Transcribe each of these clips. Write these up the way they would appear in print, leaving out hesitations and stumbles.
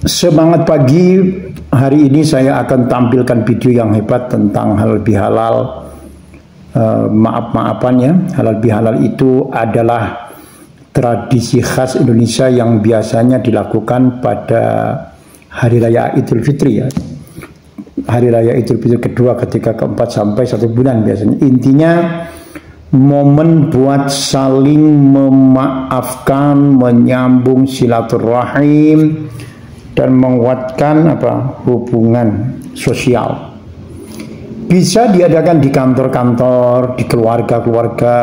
Semangat pagi, hari ini saya akan tampilkan video yang hebat tentang halal bihalal. Maaf-maafan ya, halal bihalal itu adalah tradisi khas Indonesia yang biasanya dilakukan pada Hari Raya Idul Fitri ya. Hari Raya Idul Fitri kedua, ketika keempat sampai 1 bulan biasanya. Intinya momen buat saling memaafkan, menyambung silaturahim, dan menguatkan hubungan sosial. Bisa diadakan di kantor-kantor, di keluarga-keluarga,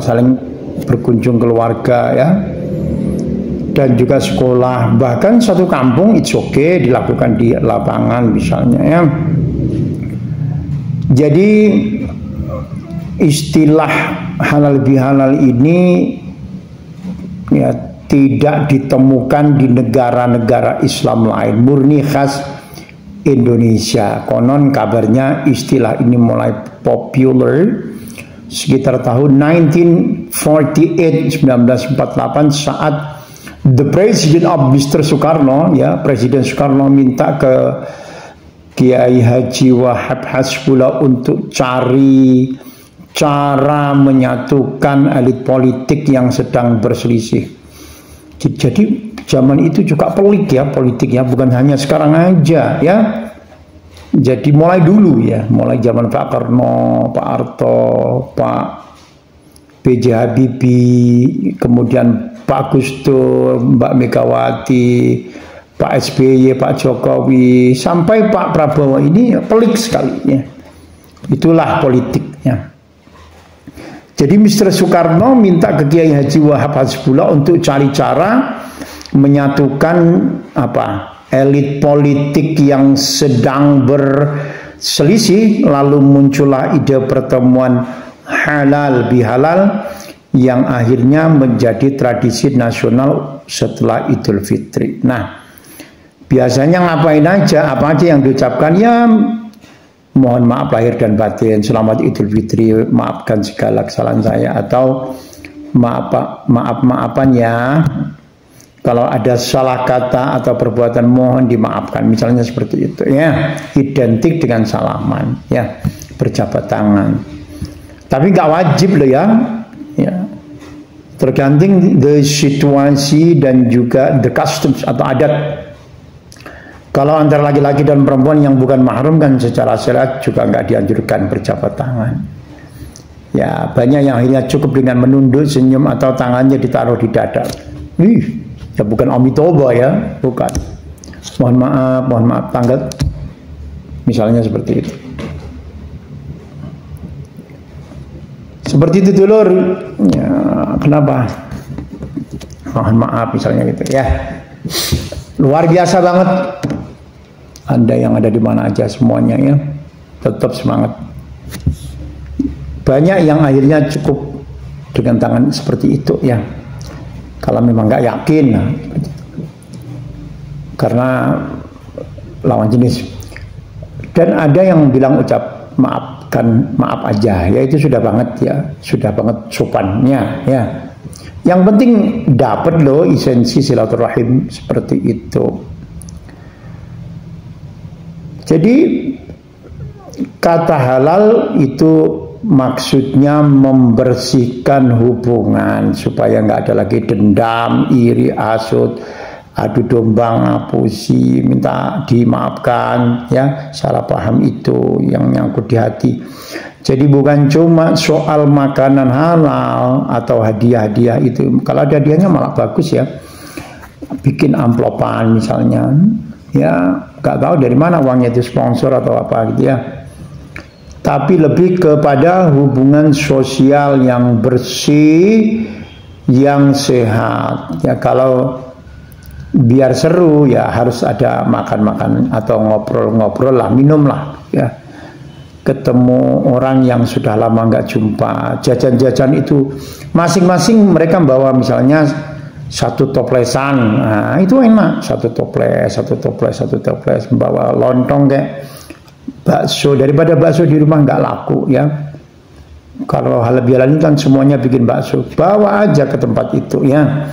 saling berkunjung keluarga ya, dan juga sekolah, bahkan satu kampung it's okay dilakukan di lapangan misalnya ya. Jadi istilah halal bihalal ini ya tidak ditemukan di negara-negara Islam lain, murni khas Indonesia. Konon kabarnya istilah ini mulai populer sekitar tahun 1948 saat the President of Mr. Soekarno ya, Presiden Soekarno minta ke Kiai Haji Wahab Hasbullah untuk cari cara menyatukan elit politik yang sedang berselisih. Jadi zaman itu juga pelik ya politiknya, bukan hanya sekarang aja ya. Jadi mulai dulu ya, mulai zaman Pak Karno, Pak Harto, Pak B.J. Habibie, kemudian Pak Gus Dur, Mbak Megawati, Pak SBY, Pak Jokowi, sampai Pak Prabowo ini pelik sekali ya. Itulah politiknya. Jadi Mr. Soekarno minta ke Kiai Haji Wahab Hasbullah untuk cari cara menyatukan elit politik yang sedang berselisih, lalu muncullah ide pertemuan halal bihalal yang akhirnya menjadi tradisi nasional setelah Idul Fitri. Nah, biasanya ngapain aja, apa aja yang diucapkan ya, mohon maaf lahir dan batin, selamat Idul Fitri, maafkan segala kesalahan saya, atau maafan ya, kalau ada salah kata atau perbuatan mohon dimaafkan, misalnya seperti itu ya, identik dengan salaman ya, berjabat tangan. Tapi nggak wajib loh ya, tergantung the situasi dan juga the customs atau adat. Kalau antara laki-laki dan perempuan yang bukan mahram kan secara syariat juga nggak dianjurkan berjabat tangan. Ya banyak yang akhirnya cukup dengan menunduk, senyum, atau tangannya ditaruh di dada. Ya bukan omitoba ya, bukan. Mohon maaf tanggal. Misalnya seperti itu. Seperti itu dulur. Ya, kenapa? Mohon maaf misalnya gitu ya. Luar biasa banget. Anda yang ada di mana aja semuanya ya, tetap semangat. Banyak yang akhirnya cukup dengan tangan seperti itu ya, kalau memang nggak yakin karena lawan jenis. Dan ada yang bilang ucap maaf aja ya, itu sudah banget ya, sudah banget sopannya ya. Yang penting dapat loh esensi silaturahim seperti itu. Jadi kata halal itu maksudnya membersihkan hubungan supaya nggak ada lagi dendam, iri, hasut, adu domba, ngapusi, minta dimaafkan ya, salah paham itu yang nyangkut di hati. Jadi bukan cuma soal makanan halal atau hadiah-hadiah itu. Kalau ada hadiahnya malah bagus ya, bikin amplopan misalnya ya, nggak tahu dari mana uangnya, itu sponsor atau apa gitu ya. Tapi lebih kepada hubungan sosial yang bersih, yang sehat ya. Kalau biar seru ya harus ada makan-makan atau ngobrol-ngobrol lah, minum lah ya, ketemu orang yang sudah lama nggak jumpa. Jajan-jajan itu masing-masing mereka bawa misalnya satu toplesan, nah itu enak, satu toples, membawa lontong kayak bakso, daripada bakso di rumah nggak laku ya. Kalau halal bihalal ini kan semuanya bikin bakso, bawa aja ke tempat itu ya.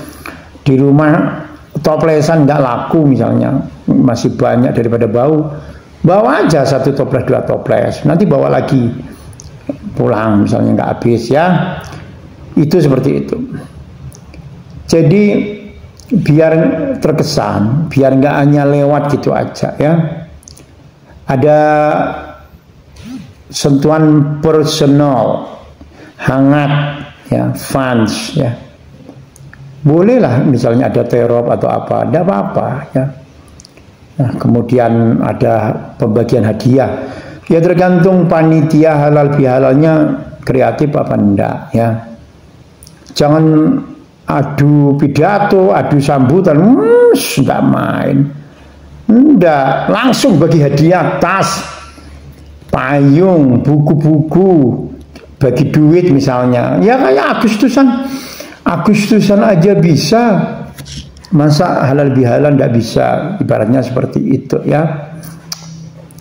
Di rumah toplesan nggak laku misalnya, masih banyak daripada bau, bawa aja 1 toples 2 toples, nanti bawa lagi pulang misalnya nggak habis ya. Itu seperti itu. Jadi biar terkesan, biar nggak hanya lewat gitu aja ya, ada sentuhan personal, hangat ya, fans ya. Bolehlah misalnya ada terop atau apa, tidak apa-apa ya. Nah, kemudian ada pembagian hadiah, ya tergantung panitia halal bihalalnya kreatif apa enggak ya. Jangan adu pidato, adu sambutan, enggak main, enggak, langsung bagi hadiah, tas, payung, buku-buku, bagi duit misalnya, ya kayak Agustusan aja bisa, masa halal bihalal nggak bisa, ibaratnya seperti itu ya.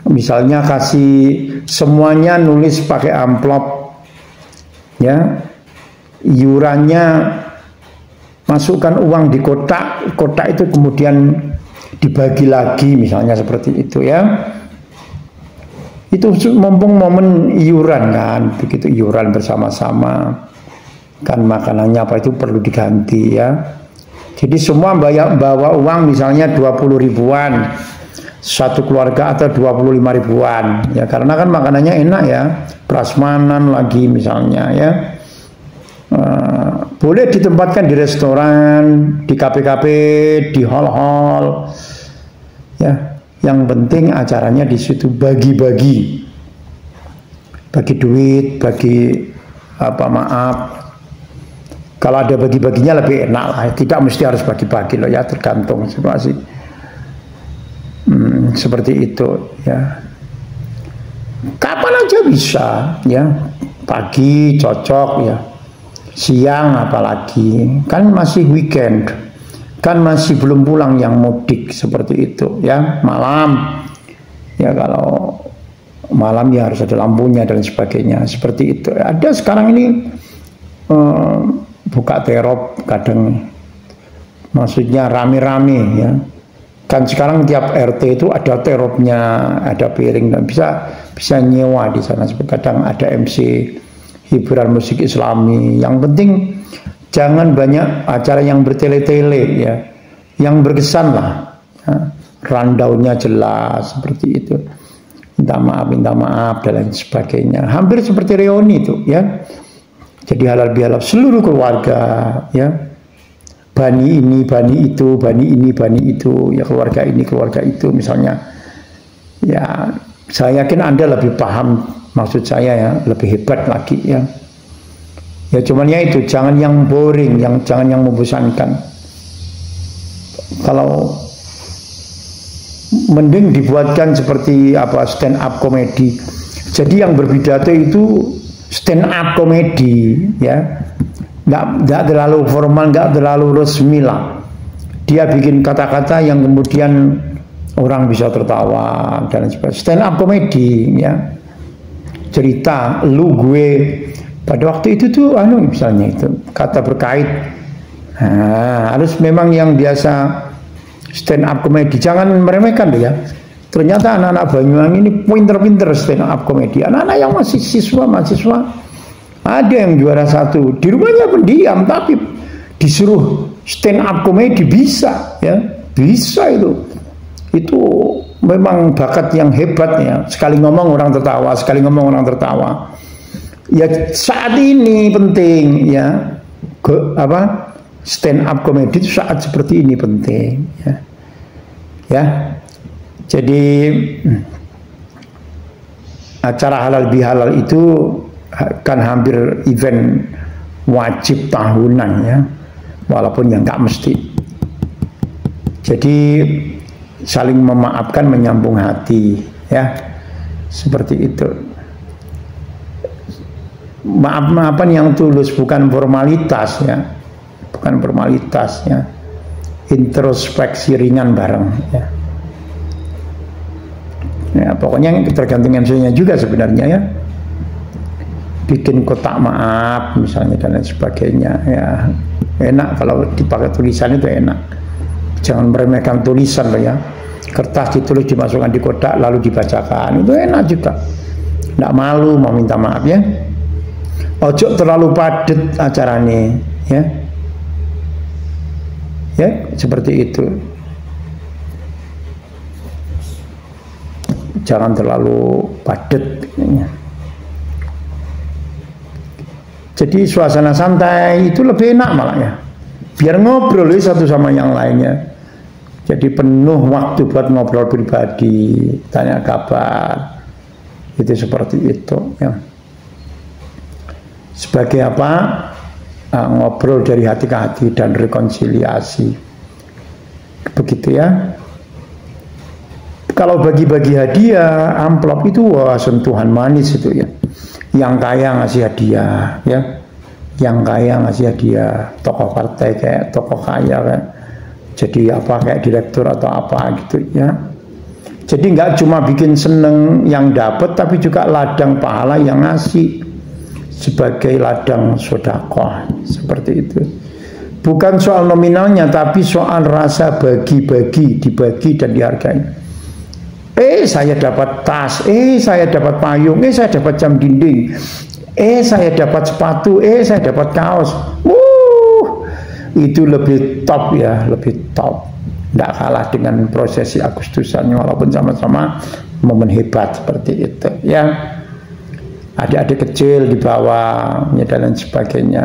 Misalnya kasih semuanya nulis pakai amplop ya, iurannya masukkan uang di kotak, kotak itu kemudian dibagi lagi misalnya seperti itu ya. Itu mumpung momen iuran kan, begitu iuran bersama-sama kan, makanannya apa itu perlu diganti ya. Jadi semua bawa uang misalnya 20 ribuan satu keluarga atau 25 ribuan ya, karena kan makanannya enak ya, prasmanan lagi misalnya ya. Boleh ditempatkan di restoran, di kafe-kafe, di hall-hall ya. Yang penting acaranya di situ bagi-bagi duit, bagi apa maaf. Kalau ada bagi-baginya lebih enak lah, tidak mesti harus bagi-bagi loh ya, tergantung situasi. Seperti itu ya. Kapan aja bisa ya, pagi cocok ya, siang apalagi, kan masih weekend, kan masih belum pulang yang mudik seperti itu ya. Malam ya, kalau malam ya harus ada lampunya dan sebagainya seperti itu. Ada sekarang ini buka terop kadang, maksudnya rame-rame ya. Kan sekarang tiap RT itu ada teropnya, ada piring, dan bisa nyewa di sana. Kadang ada MC hiburan musik Islami. Yang penting jangan banyak acara yang bertele-tele ya, yang berkesan lah ya. Rundownnya jelas seperti itu, minta maaf dan lain sebagainya. Hampir seperti reuni itu ya. Jadi halal bihalal seluruh keluarga ya, bani ini, bani itu, bani ini, bani itu ya, keluarga ini, keluarga itu misalnya ya. Saya yakin Anda lebih paham maksud saya ya, lebih hebat lagi ya. Ya cuman ya itu, jangan yang boring, jangan yang membosankan. Kalau mending dibuatkan seperti apa, stand up comedy. Jadi yang berpidato itu stand up comedy ya, nggak terlalu formal, nggak terlalu resmi lah. Dia bikin kata-kata yang kemudian orang bisa tertawa dan sebagainya. Stand up comedy ya, cerita lu gue pada waktu itu tuh misalnya itu kata berkait. Nah, harus memang yang biasa stand up comedy, jangan meremehkan tuh ya. Ternyata anak-anak Banyuwangi ini pinter-pinter stand up comedy. Anak-anak yang masih mahasiswa, ada yang juara 1, di rumahnya pendiam tapi disuruh stand up comedy bisa ya, bisa itu memang bakat yang hebat ya. Sekali ngomong orang tertawa, sekali ngomong orang tertawa. Ya saat ini penting ya, stand up comedy itu saat seperti ini penting ya. Ya. Jadi acara halal bihalal itu kan hampir event wajib tahunan ya, walaupun yang nggak mesti. Jadi saling memaafkan, menyambung hati ya, seperti itu. Maaf-maafan yang tulus, bukan formalitas ya, bukan formalitas ya, introspeksi ringan bareng ya. Ya, pokoknya tergantung MC-nya juga sebenarnya ya. Bikin kotak maaf misalnya dan lain sebagainya ya. Enak kalau dipakai tulisan itu enak. Jangan meremehkan tulisan loh ya. Kertas ditulis dimasukkan di kotak lalu dibacakan, itu enak juga. Nggak malu mau minta maaf ya. Ojo terlalu padat acaranya ya. Ya, seperti itu. Jangan terlalu padat. Jadi suasana santai itu lebih enak malah ya. Biar ngobrol satu sama yang lainnya. Jadi penuh waktu buat ngobrol pribadi, tanya kabar. Itu seperti itu ya. Sebagai apa? Ngobrol dari hati ke hati dan rekonsiliasi. Begitu ya. Kalau bagi-bagi hadiah, amplop itu wah sentuhan manis itu ya. Yang kaya ngasih hadiah ya. Yang kaya ngasih hadiah, tokoh partai kayak tokoh kaya kayak jadi apa kayak direktur atau apa gitu ya. Jadi nggak cuma bikin seneng yang dapat, tapi juga ladang pahala yang ngasih sebagai ladang sedekah seperti itu. Bukan soal nominalnya, tapi soal rasa bagi-bagi, dibagi dan dihargai. Saya dapat tas, saya dapat payung, saya dapat jam dinding, saya dapat sepatu, saya dapat kaos. Itu lebih top ya, lebih top. Tidak kalah dengan prosesi Agustusan, walaupun sama-sama momen hebat seperti itu ya. Adik-adik kecil di bawah ya, dan lain sebagainya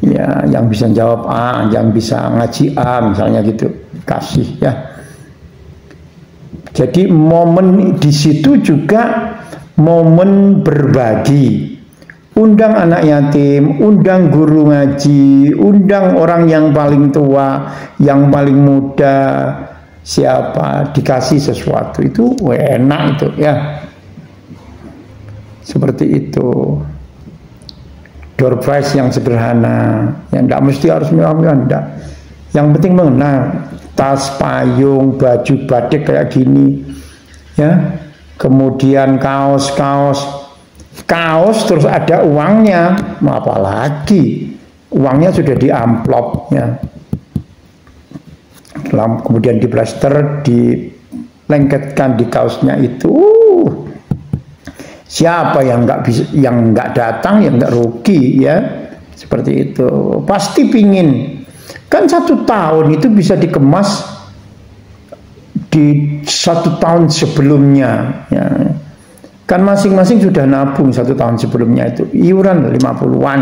ya, yang bisa jawab A, yang bisa ngaji A misalnya gitu, kasih ya. Jadi momen di situ juga momen berbagi. Undang anak yatim, undang guru ngaji, undang orang yang paling tua, yang paling muda, siapa, dikasih sesuatu, itu enak itu ya. Seperti itu. Door prize yang sederhana, yang tidak mesti harus mewah-mewah, enggak. Yang penting mengenal tas, payung, baju batik kayak gini ya. Kemudian kaos terus ada uangnya, mau apa lagi, uangnya sudah di amplop ya. Kemudian di plaster, dilengketkan di kaosnya itu. Siapa yang nggak bisa, yang nggak datang, yang nggak rugi ya, seperti itu. Pasti pingin kan 1 tahun itu bisa dikemas di 1 tahun sebelumnya ya. Kan masing-masing sudah nabung 1 tahun sebelumnya itu iuran 50-an.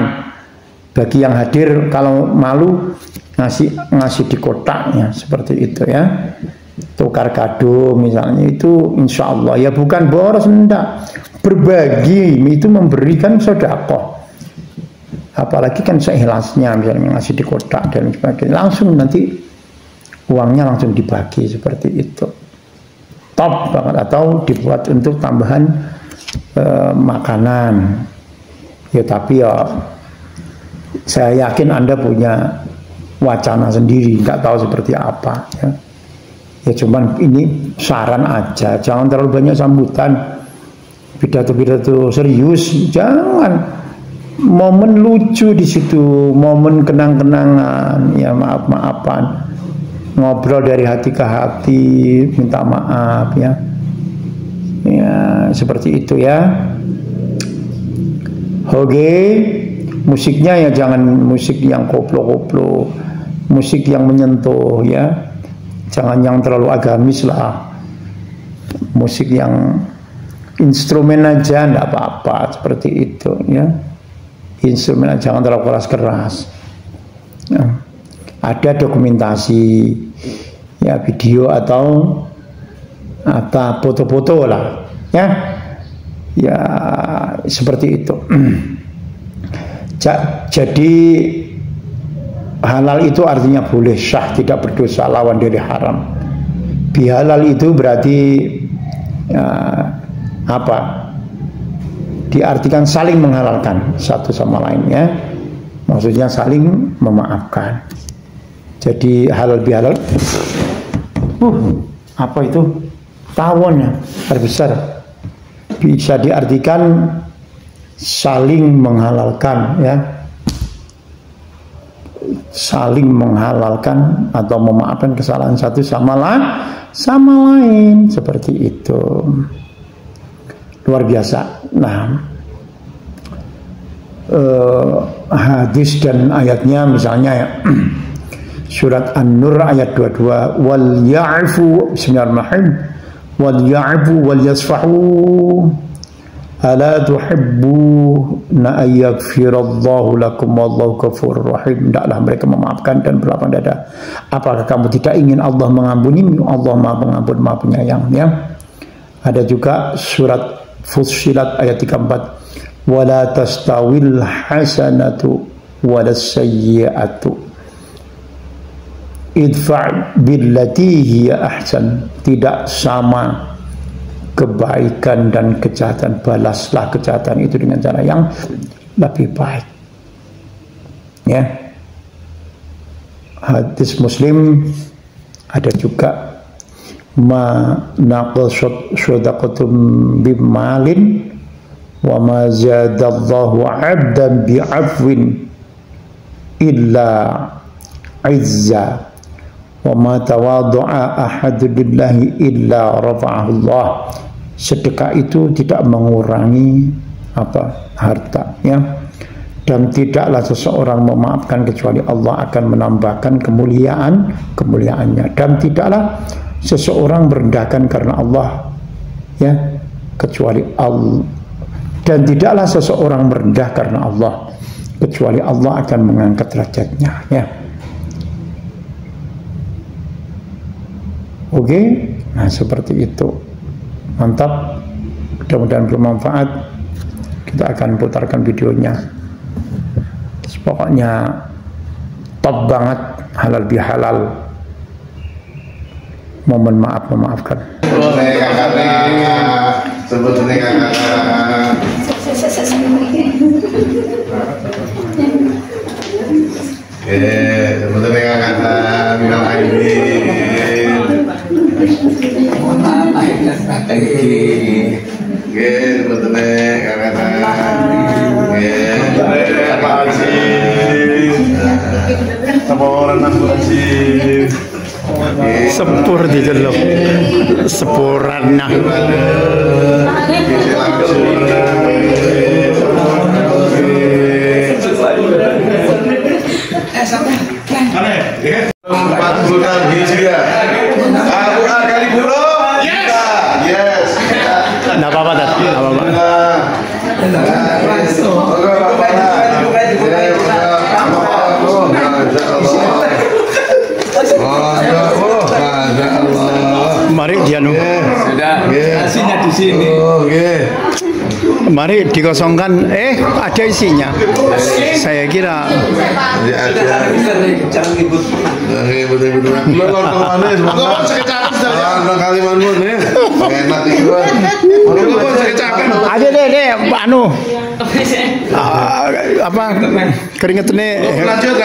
Bagi yang hadir kalau malu ngasih di kotaknya seperti itu ya. Tukar kado misalnya itu insya Allah ya, bukan boros, enggak. Berbagi itu memberikan sedekah. Apalagi kan seikhlasnya misalnya ngasih di kotak dan sebagainya, langsung nanti uangnya langsung dibagi seperti itu. Top banget. Atau dibuat untuk tambahan makanan ya, tapi ya saya yakin Anda punya wacana sendiri, nggak tahu seperti apa ya. Ya cuman ini saran aja, jangan terlalu banyak sambutan, pidato-pidato serius, jangan. Momen lucu di situ, momen kenang-kenangan ya, maaf-maafan, ngobrol dari hati ke hati, minta maaf ya. Ya, seperti itu ya. Oke, musiknya ya jangan musik yang koplo-koplo, musik yang menyentuh ya. Jangan yang terlalu agamis lah. Musik yang instrumen aja enggak apa-apa, seperti itu ya. Instrumen aja, jangan terlalu keras-keras. Ya. Ada dokumentasi ya, video atau foto-foto lah ya. Ya seperti itu. Jadi halal itu artinya boleh, syah, tidak berdosa, lawan dari haram. Bihalal itu berarti ya, apa? Diartikan saling menghalalkan satu sama lain ya. Maksudnya saling memaafkan. Jadi halal bihalal. Apa itu? Tawon ya, terbesar. Bisa diartikan saling menghalalkan ya. saling menghalalkan atau memaafkan kesalahan satu sama lain, seperti itu. Luar biasa. Nah, hadis dan ayatnya misalnya ya, surat An-Nur ayat 22, wal ya'fu, bismillahirrahmanirrahim, wal ya'fu wal yasfahu ala tuhibbuna ayyaghfirallahu lakum wallahu ghafurur rahim. Hendaklah mereka memaafkan dan berlapang dada. Apakah kamu tidak ingin Allah mengampuni? Allah Maha Pengampun, Maha Penyayang, ya. Ada juga surat Fussilat ayat 34, wala tastawil hasanatu walas sayyi'atu idfa' billati hiya ahsan. Tidak sama kebaikan dan kejahatan, balaslah kejahatan itu dengan cara yang lebih baik, ya. Hadis Muslim ada juga, ma naqasat shadaqatum bimalin wa ma zadallahu 'abdan bi'afwin illa 'izza wa ma tawaddu'a ahadun lillahi illa rafa'ahu Allah. Sedekah itu tidak mengurangi harta, ya. Dan tidaklah seseorang memaafkan kecuali Allah akan menambahkan kemuliaannya. Dan tidaklah seseorang merendahkan karena Allah, ya, kecuali Allah. Dan tidaklah seseorang merendah karena Allah kecuali Allah akan mengangkat derajatnya, ya. Oke, nah seperti itu. Mantap, mudah-mudahan bermanfaat. Kita akan putarkan videonya. Pokoknya top banget, halal bihalal. Mohon maaf, memaafkan. Sepur di dalam sepuran. Nggak apa-apa, nggak apa-apa. Mari dianu. Sudah, hasilnya di sini. Mari dikosongkan. Ada isinya. Saya kira. Jangan ribut. Ada deh, anu. Apa keringetnya? Lanjut.